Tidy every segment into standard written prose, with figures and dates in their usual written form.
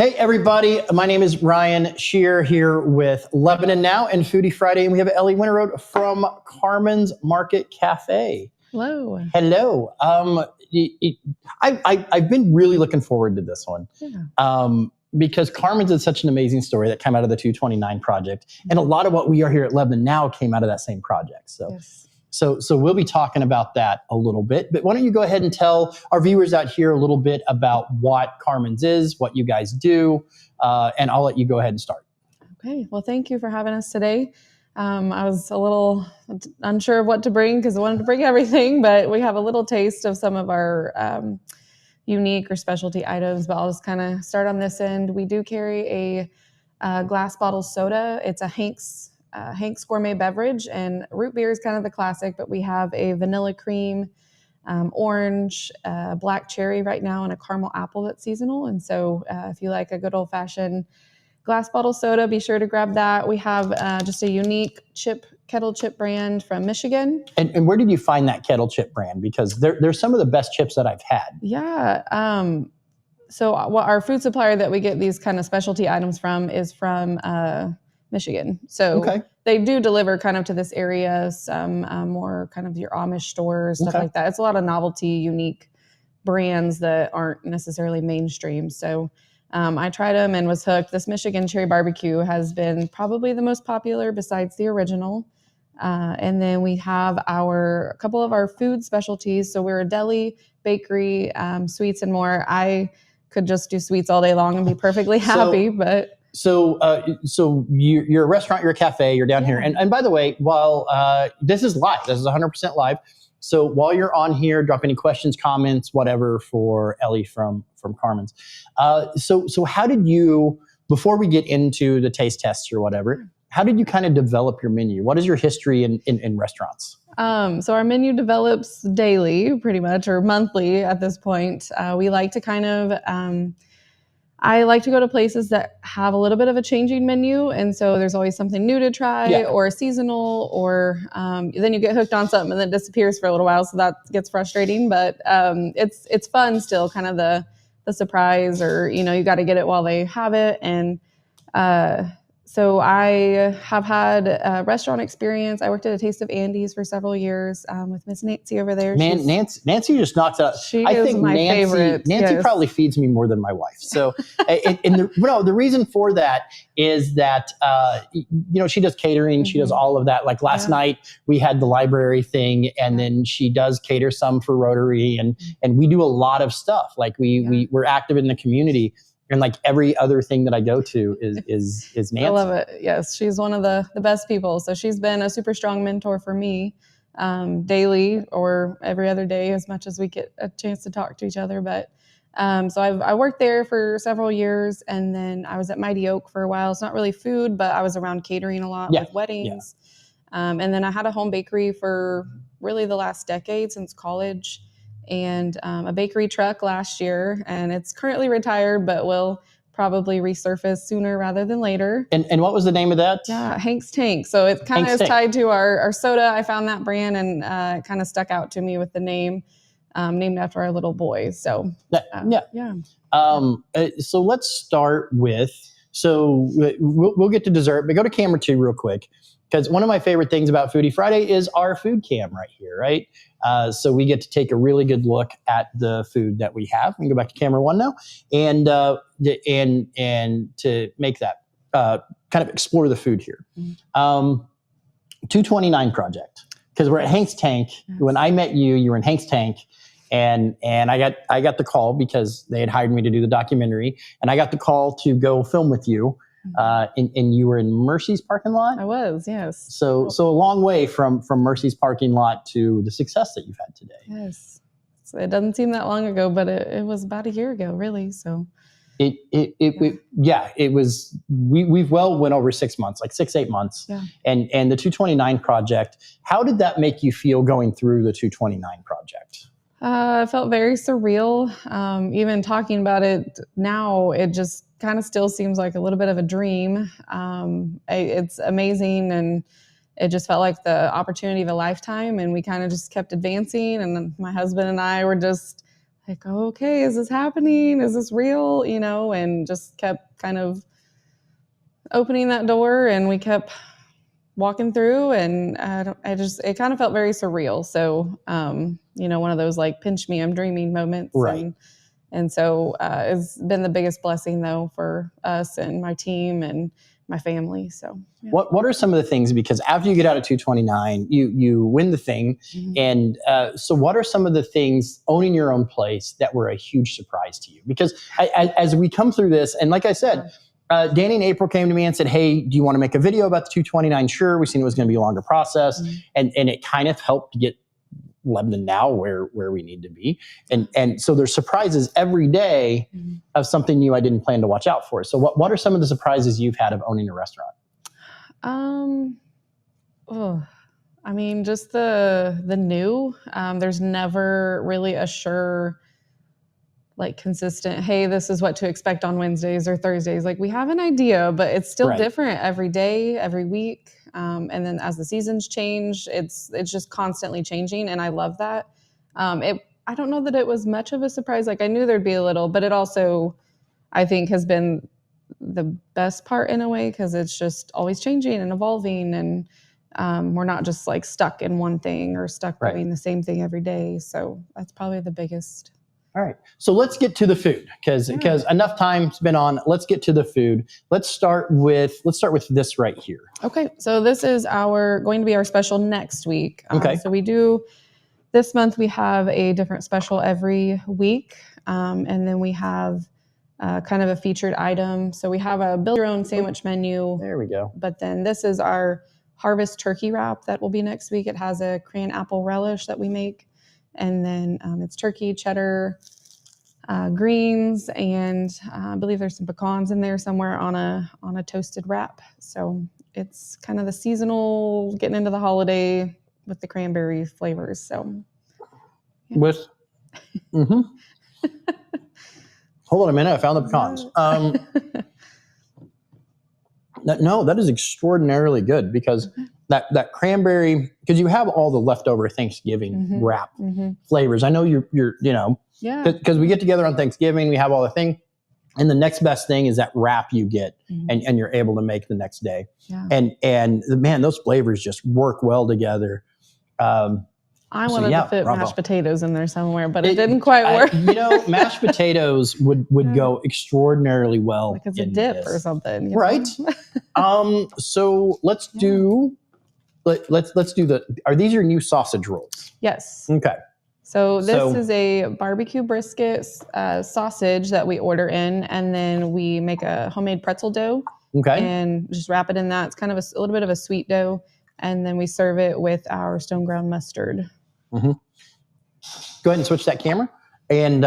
Hey everybody, my name is Ryan Shear here with Lebanon Now and Foodie Friday, and we have Ellie Winterroad from Carmen's Market Cafe. Hello. Hello. I've been really looking forward to this one. Yeah. Because Carmen's is such an amazing story that came out of the 229 project, and a lot of what we are here at Lebanon Now came out of that same project. So we'll be talking about that a little bit, but why don't you go ahead and tell our viewers out here a little bit about what Carmen's is, what you guys do, and I'll let you go ahead and start. Okay. Well, thank you for having us today. I was a little unsure of what to bring because I wanted to bring everything, but we have a little taste of some of our unique or specialty items, but I'll just kind of start on this end. We do carry a glass bottle soda. It's a Hank's gourmet beverage, and root beer is kind of the classic, but we have a vanilla cream, orange, black cherry right now, and a caramel apple that's seasonal. And so if you like a good old fashioned glass bottle soda, be sure to grab that. We have just a unique kettle chip brand from Michigan. And where did you find that kettle chip brand? Because they're some of the best chips that I've had. Yeah. So our food supplier that we get these kind of specialty items from is from Michigan. So they do deliver kind of to this area, some more kind of your Amish stores, stuff like that. It's a lot of novelty, unique brands that aren't necessarily mainstream. So I tried them and was hooked. This Michigan cherry barbecue has been probably the most popular besides the original. And then we have a couple of our food specialties. So we're a deli, bakery, sweets and more. I could just do sweets all day long and be perfectly happy, So you're a restaurant, you're a cafe, you're down here. And by the way, while this is live, this is 100% live. So while you're on here, drop any questions, comments, whatever for Ellie from Carmen's. So how did you, before we get into the taste tests or whatever, how did you kind of develop your menu? What is your history in restaurants? So our menu develops daily, pretty much, or monthly at this point. We like to kind of... I like to go to places that have a little bit of a changing menu, and so there's always something new to try or seasonal, or then you get hooked on something and then it disappears for a little while, so that gets frustrating. But it's fun still, kind of the surprise, or you got to get it while they have it. And so I have had a restaurant experience. I worked at a Taste of Andy's for several years with Miss Nancy over there. Man, Nancy just knocks out. I think my favorite. Nancy probably feeds me more than my wife. So, the reason for that is that she does catering. She does all of that. Like last night, we had the library thing, and then she does cater some for Rotary, and we do a lot of stuff. Like we're active in the community. And like every other thing that I go to is Nancy. I love it. Yes, she's one of the best people. So she's been a super strong mentor for me daily or every other day, as much as we get a chance to talk to each other. But so I worked there for several years, and then I was at Mighty Oak for a while. It's not really food, but I was around catering a lot with weddings. And then I had a home bakery for really the last decade, since college. And a bakery truck last year, and it's currently retired, but will probably resurface sooner rather than later. And what was the name of that? Yeah, Hank's Tank. So it kind of is tied to our soda. I found that brand, and it kind of stuck out to me with the name, named after our little boy. So so let's start with, we'll get to dessert, but go to camera 2 real quick. Because one of my favorite things about Foodie Friday is our food cam right here, right? So we get to take a really good look at the food that we have. We can go back to camera 1 now, and to make that kind of explore the food here. 229 project, because we're at Hank's Tank. When I met you, you were in Hank's Tank, and I got the call because they had hired me to do the documentary, and I got the call to go film with you. And you were in Mercy's parking lot? I was, yes. So a long way from Mercy's parking lot to the success that you've had today. Yes. So it doesn't seem that long ago, but it was about a year ago, really. So it was, we've went over 6 months, like 6-8 months. Yeah. And the 229 project, how did that make you feel going through the 229 project? It felt very surreal. Even talking about it now, it just kind of still seems like a little bit of a dream. It's amazing, and it just felt like the opportunity of a lifetime, and we kind of just kept advancing, and my husband and I were just like, oh, okay, is this happening? Is this real? And just kept kind of opening that door, and we kept walking through, and it kind of felt very surreal. So, one of those like pinch me, I'm dreaming moments. Right. And so it's been the biggest blessing though for us and my team and my family. So yeah. What are some of the things, because after you get out of 229, you win the thing. And so what are some of the things owning your own place that were a huge surprise to you? Because as we come through this, and like I said, Danny and April came to me and said, hey, do you want to make a video about the 229? Sure. We seen it was going to be a longer process. And it kind of helped to get Lebanon now where we need to be. And so there's surprises every day of something new I didn't plan to watch out for. So what are some of the surprises you've had of owning a restaurant? Just the new. There's never really a sure, like, consistent, hey, this is what to expect on Wednesdays or Thursdays. Like, we have an idea, but it's still different every day, every week. And then as the seasons change, it's just constantly changing. And I love that. I don't know that it was much of a surprise. Like, I knew there'd be a little, but it also, I think, has been the best part in a way, because it's just always changing and evolving. And we're not just like stuck in one thing or stuck doing the same thing every day. So that's probably the biggest. All right. So let's get to the food, because enough time's been on. Let's get to the food. Let's start with this right here. Okay. So this is going to be our special next week. So we do, this month we have a different special every week. And then we have kind of a featured item. So we have a build your own sandwich menu. There we go. But then this is our harvest turkey wrap that will be next week. It has a cran apple relish that we make. And then it's turkey, cheddar, greens, and I believe there's some pecans in there somewhere on a toasted wrap. So it's kind of the seasonal, getting into the holiday with the cranberry flavors. So yeah. Hold on a minute, I found the pecans. That is extraordinarily good, because that cranberry, because you have all the leftover Thanksgiving wrap flavors. I know you're because we get together on Thanksgiving, we have all the thing, and the next best thing is that wrap you get and you're able to make the next day. And man, those flavors just work well together. I wanted to fit mashed potatoes in there somewhere, but it didn't quite work. Mashed potatoes would go extraordinarily well, like as a dip or something, right? So let's do. Let's do are these your new sausage rolls? Yes. Okay. So this is a barbecue brisket sausage that we order in, and then we make a homemade pretzel dough. Okay. And just wrap it in that. It's kind of a little bit of a sweet dough, and then we serve it with our stone ground mustard. Go ahead and switch that camera. And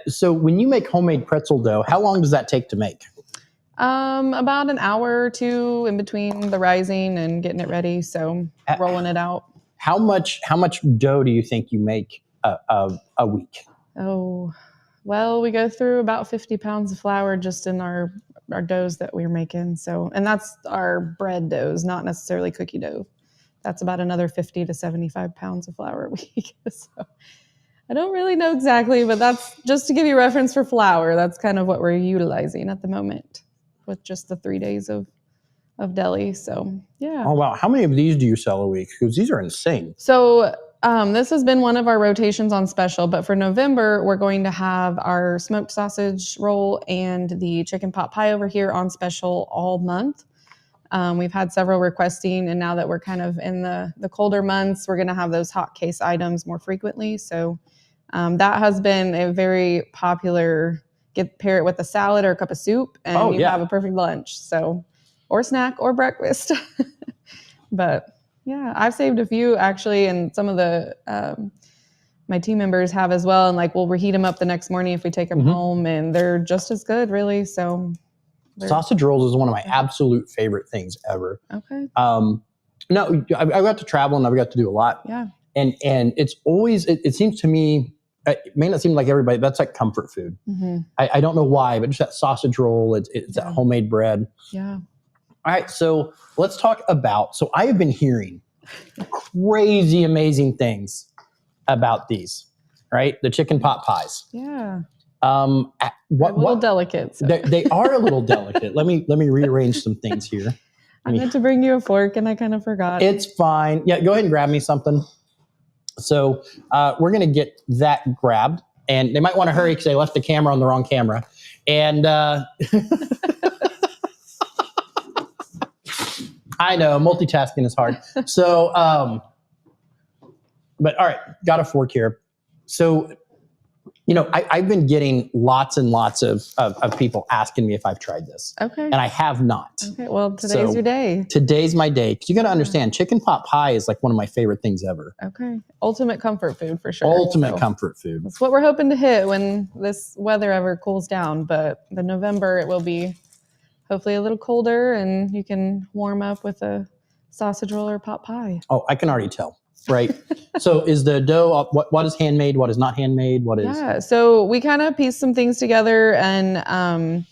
so when you make homemade pretzel dough, how long does that take to make? About an hour or two in between the rising and getting it ready. So rolling it out. How much dough do you think you make a week? Oh, well, we go through about 50 pounds of flour just in our doughs that we're making. So, and that's our bread doughs, not necessarily cookie dough. That's about another 50 to 75 pounds of flour a week. So I don't really know exactly, but that's just to give you reference for flour. That's kind of what we're utilizing at the moment with just the 3 days of deli. So yeah. Oh, wow. How many of these do you sell a week? Because these are insane. So this has been one of our rotations on special, but for November, we're going to have our smoked sausage roll and the chicken pot pie over here on special all month. We've had several requesting, and now that we're kind of in the colder months, we're going to have those hot case items more frequently. So that has been a very popular, pair it with a salad or a cup of soup, and you have a perfect lunch. So, or snack or breakfast. But yeah, I've saved a few actually, and some of the my team members have as well. And like we'll reheat them up the next morning if we take them home, and they're just as good, really. So sausage rolls is one of my absolute favorite things ever. Okay. No, I got to travel and I've got to do a lot. Yeah. And it's always it seems to me, it may not seem like everybody, that's like comfort food. I don't know why, but just that sausage roll, it's that homemade bread. Yeah. All right, so let's talk about, so I have been hearing crazy, amazing things about these, right? The chicken pot pies. Yeah. What, a little delicate. So. They are a little delicate. Let me rearrange some things here. I meant to bring you a fork and I kind of forgot. It's fine. Yeah, go ahead and grab me something. So we're going to get that grabbed. And they might want to hurry because they left the camera on the wrong camera. And I know, multitasking is hard. So, but all right, got a fork here. So, I've been getting lots and lots of people asking me if I've tried this. Okay. And I have not. Okay, well, today's your day. Today's my day. Because you got to understand, chicken pot pie is like one of my favorite things ever. Okay. Ultimate comfort food for sure. Ultimate comfort food. That's what we're hoping to hit when this weather ever cools down. But the November, it will be hopefully a little colder and you can warm up with a sausage roll or pot pie. Oh, I can already tell. Right. So is the dough, what is handmade? What is not handmade? What is? Yeah. So we kind of piece some things together and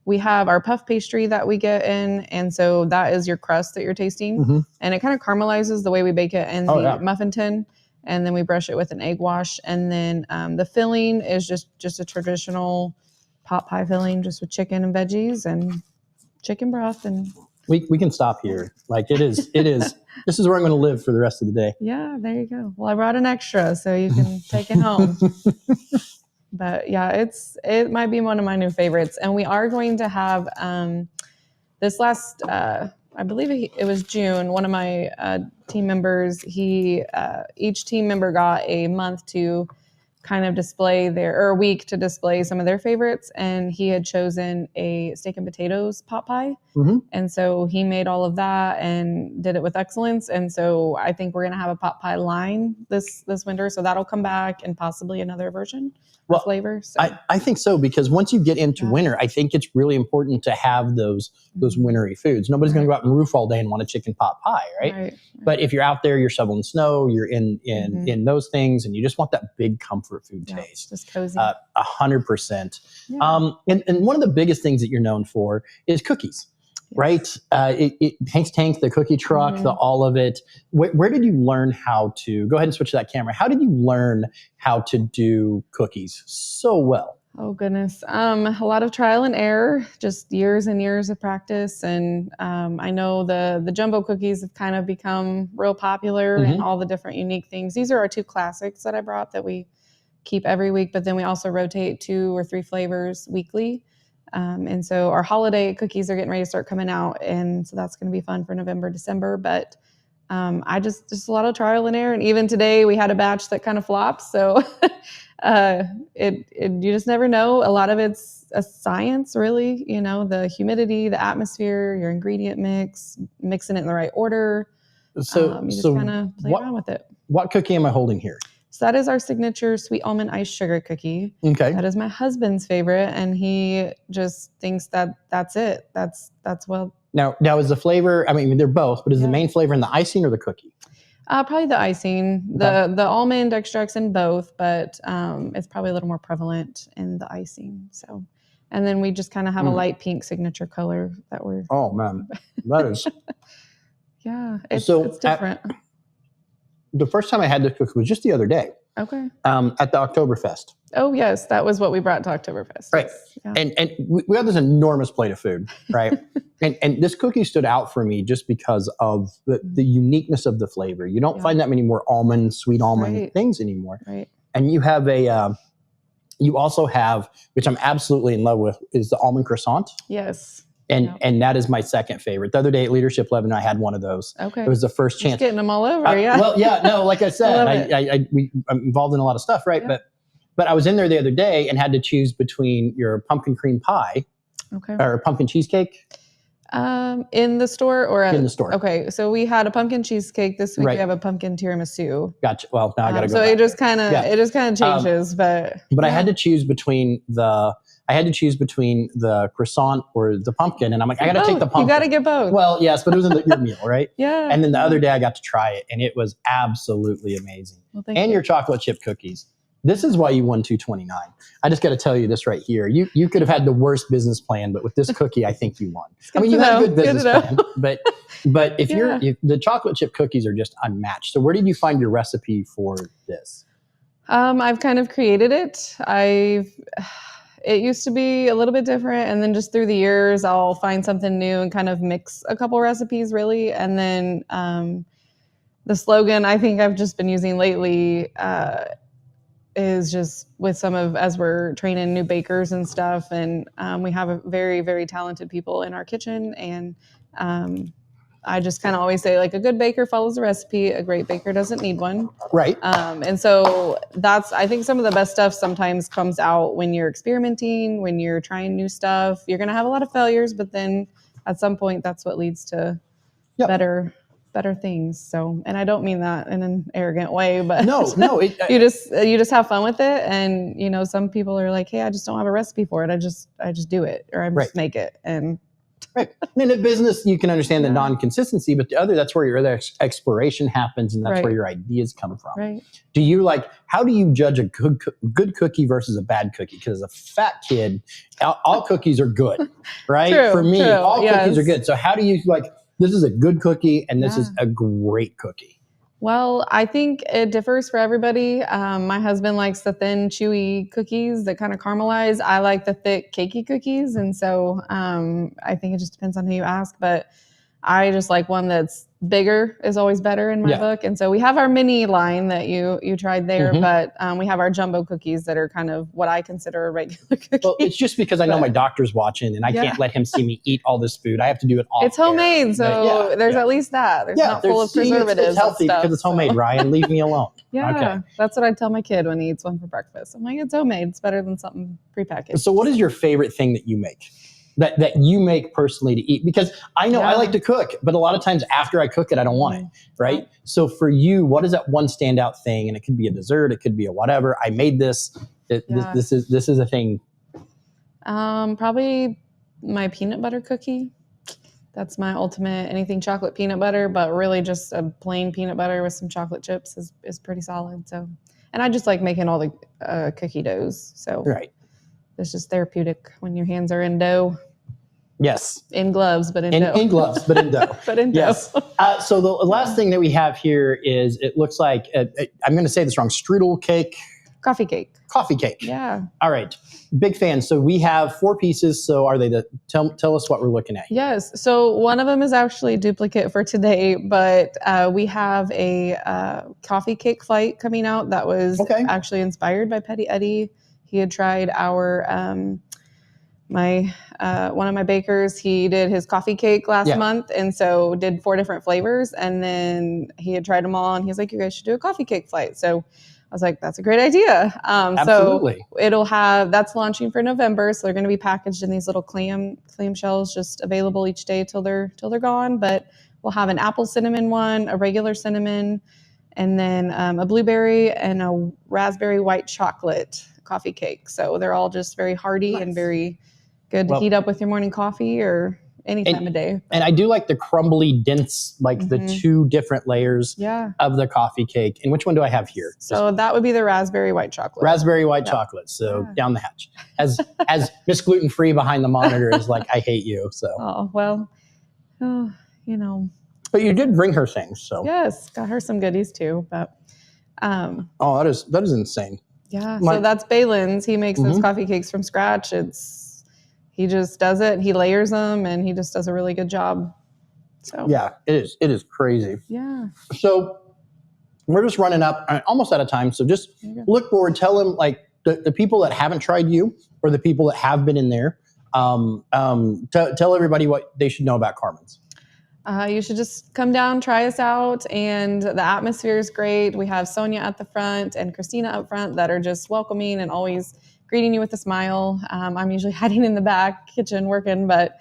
we have our puff pastry that we get in. And so that is your crust that you're tasting. Mm-hmm. And it kind of caramelizes the way we bake it in the muffin tin. And then we brush it with an egg wash. And then the filling is just a traditional pot pie filling, just with chicken and veggies and chicken broth. And we can stop here. Like it is. This is where I'm going to live for the rest of the day. Yeah, there you go. Well, I brought an extra so you can take it home. But yeah, it might be one of my new favorites. And we are going to have this last, I believe it was June, one of my team members, each team member got a month to kind of display or a week to display some of their favorites. And he had chosen a steak and potatoes pot pie. Mm-hmm. And so he made all of that and did it with excellence. And so I think we're going to have a pot pie line this winter. So that'll come back and possibly another version of flavor. So. I think so, because once you get into winter, I think it's really important to have those wintry foods. Nobody's going to go out and roof all day and want a chicken pot pie, right? But if you're out there, you're shoveling snow, you're in those things, and you just want that big comfort food taste. Just cozy. 100%. Yeah. And one of the biggest things that you're known for is cookies. Right? Hank's Tank, the cookie truck, all of it. Where did you learn how to, go ahead and switch to that camera. How did you learn how to do cookies so well? Oh, goodness. A lot of trial and error, just years and years of practice. And I know the jumbo cookies have kind of become real popular and all the different unique things. These are our two classics that I brought that we keep every week, but then we also rotate 2 or 3 flavors weekly. And so our holiday cookies are getting ready to start coming out. And so that's going to be fun for November, December. But I just a lot of trial and error. And even today we had a batch that kind of flopped. So you just never know. A lot of it's a science, really, the humidity, the atmosphere, your ingredient mix, mixing it in the right order. So you just kind of play around with it. What cookie am I holding here? So that is our signature sweet almond iced sugar cookie. Okay. That is my husband's favorite, and he just thinks that's it. That's well. Now is the flavor, I mean, they're both, but is the main flavor in the icing or the cookie? Probably the icing. The almond extracts in both, but it's probably a little more prevalent in the icing. So, and then we just kind of have a light pink signature color that we're. Oh man, that is. Yeah, it's different. The first time I had this cookie was just the other day. Okay. At the Oktoberfest. Oh yes, that was what we brought to Oktoberfest. Right. Yeah. And we had this enormous plate of food, right? and this cookie stood out for me just because of the uniqueness of the flavor. You don't find that many more sweet almond things anymore. Right. And you have you also have, which I'm absolutely in love with, is the almond croissant. Yes. And that is my second favorite. The other day at Leadership 11, I had one of those. Okay. It was the first chance. Just getting them all over, Well, yeah, no, like I said, I'm involved in a lot of stuff, right? Yeah. But I was in there the other day and had to choose between your pumpkin cream pie or pumpkin cheesecake. In the store or in the store? Okay, so we had a pumpkin cheesecake this week. We have a pumpkin tiramisu. Gotcha. Well, now I got to go. So back. it just kind of changes, but I had to choose between the croissant or the pumpkin, and I'm like, I got to take the pumpkin. You got to get both. Well, yes, but it was in your meal, right? Yeah. And then the other day I got to try it, and it was absolutely amazing. Well, and your chocolate chip cookies. This is why you won 229. I just got to tell you this right here. You could have had the worst business plan, but with this cookie, I think you won. I mean, you had a good business plan, but if the chocolate chip cookies are just unmatched. So where did you find your recipe for this? I've kind of created it. It used to be a little bit different, and then just through the years, I'll find something new and kind of mix a couple recipes, really. And then the slogan I think I've just been using lately is just with as we're training new bakers and stuff, and we have a very, very talented people in our kitchen, and I just kind of always say, like, a good baker follows a recipe, a great baker doesn't need one. Right. And so I think some of the best stuff sometimes comes out when you're experimenting, when you're trying new stuff. You're going to have a lot of failures, but then at some point that's what leads to better things. So, and I don't mean that in an arrogant way, but no, you just have fun with it. And, some people are like, hey, I just don't have a recipe for it. I just do it, or I just make it. And right. In a business, you can understand the non-consistency, but that's where your other exploration happens, and that's where your ideas come from. Right. How do you judge a good cookie versus a bad cookie? Because as a fat kid, all cookies are good, right? True, For me, all cookies are good. So how do you this is a good cookie and this is a great cookie? Well, I think it differs for everybody. My husband likes the thin, chewy cookies that kind of caramelize. I like the thick, cakey cookies. And so I think it just depends on who you ask. But I just like one that's bigger is always better in my book. And so we have our mini line that you tried there, but we have our jumbo cookies that are kind of what I consider a regular cookie. Well, it's just because I know my doctor's watching and I can't let him see me eat all this food. I have to do it all. It's homemade, so there's at least that. There's not full of preservatives. It's healthy because it's homemade, Ryan. Leave me alone. That's what I tell my kid when he eats one for breakfast. I'm like, it's homemade. It's better than something prepackaged. So what is your favorite thing that you make? That you make personally to eat? Because I know I like to cook, but a lot of times after I cook it, I don't want it, right? So for you, what is that one standout thing? And it could be a dessert, it could be a whatever. I made this. This is a thing. Probably my peanut butter cookie. That's my ultimate. Anything chocolate peanut butter, but really just a plain peanut butter with some chocolate chips is pretty solid. So, and I just like making all the cookie doughs. So it's just therapeutic when your hands are in dough. Yes. In gloves, but in dough. In gloves, but in dough. But in dough. So the last thing that we have here is, it looks like, I'm going to say this wrong, strudel cake. Coffee cake. Coffee cake. Yeah. All right. Big fan. So we have 4 pieces. So are they tell us what we're looking at here. Yes. So one of them is actually a duplicate for today, but we have a coffee cake flight coming out that was actually inspired by Petty Eddie. He had tried our one of my bakers. He did his coffee cake last month, and so did 4 different flavors. And then he had tried them all, and he was like, "You guys should do a coffee cake flight." So I was like, "That's a great idea." Absolutely. So that's launching for November. So they're going to be packaged in these little clam shells, just available each day till they're gone. But we'll have an apple cinnamon one, a regular cinnamon, and then a blueberry and a raspberry white chocolate coffee cake. So they're all just very hearty and very good to heat up with your morning coffee or any time of day. And I do like the crumbly, dense, like the 2 different layers of the coffee cake. And which one do I have here? So that would be the raspberry white chocolate. Raspberry white chocolate. So down the hatch. As Miss Gluten Free behind the monitor is like, I hate you. So. Oh, well, you know. But you did bring her things. So. Yes, got her some goodies too. But that is insane. Yeah, so that's Balin's. He makes those coffee cakes from scratch. He just does it. He layers them, and he just does a really good job. So it is crazy. Yeah. So we're just running up, almost out of time. So just look forward. Tell them, like, the people that haven't tried you, or the people that have been in there. Tell everybody what they should know about Carmen's. You should just come down, try us out, and the atmosphere is great. We have Sonia at the front and Christina up front that are just welcoming and always greeting you with a smile. I'm usually hiding in the back kitchen working, but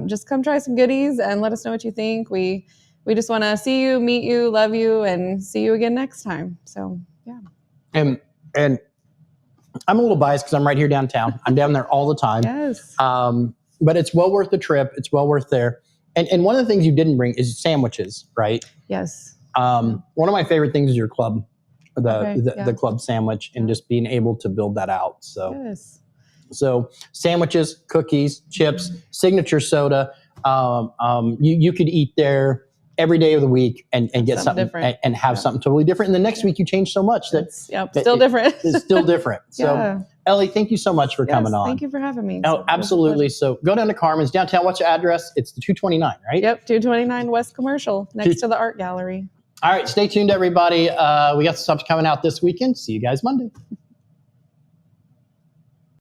just come try some goodies and let us know what you think. We just want to see you, meet you, love you, and see you again next time. So, yeah. And I'm a little biased because I'm right here downtown. I'm down there all the time. Yes. But it's well worth the trip. It's well worth there. And one of the things you didn't bring is sandwiches, right? Yes. One of my favorite things is your club, the club sandwich, and just being able to build that out. So, so sandwiches, cookies, chips, signature soda. You could eat there every day of the week and get something different. and have something totally different. And the next week you change so much that still different. It's still different. So Yeah. Ellie, thank you so much for coming on. Thank you for having me. Oh, absolutely. So go down to Carmen's downtown. What's your address? It's the 229, right? Yep, 229 West Commercial, next to the art gallery. All right, stay tuned, everybody. We got some stuff coming out this weekend. See you guys Monday.